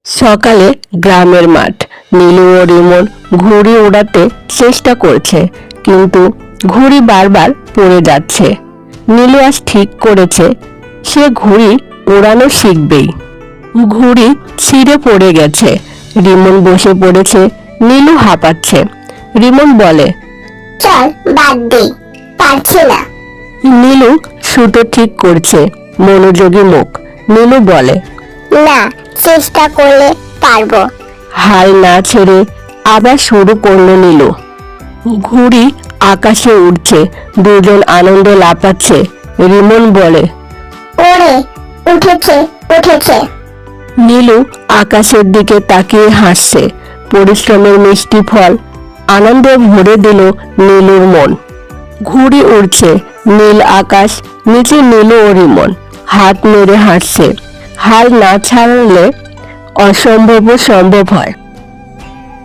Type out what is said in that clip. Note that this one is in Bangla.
সকালে গ্রামের মাঠ। নীলু ও রিমন ঘুড়ি উড়াতে চেষ্টা করছে, কিন্তু ঘুড়ি বারবার পড়ে যাচ্ছে। নীলু আজ ঠিক করেছে সে ঘুড়ি উড়ানো শিখবেই। ঘুড়ি ছিঁড়ে পড়ে গেছে। রিমন বসে পড়েছে, নীলু হাঁপাচ্ছে। রিমন বলে, চল বাদ দে, পারছি না। নীলু সুতো ঠিক করছে, মনোযোগী মুখ। নীলু বলে, না, চেষ্টা করলে পারবো। হাল না ছেড়ে আবার শুরু করলো নীলু। ঘুড়ি আকাশে উঠছে, দুজন আনন্দে লাফাচ্ছে। রিমন বলে, ওরে, উঠেছে উঠেছে। নীলু আকাশের দিকে তাকিয়ে হাসছে। পরিশ্রমের মিষ্টি ফল আনন্দে ভরে দিল নীলুর মন। ঘুড়ি উড়ছে, নীল আকাশ, নিচে নীলু ও রিমন হাত নেড়ে হাসছে। হাল না ছাড়লে অসম্ভব সম্ভব হয়।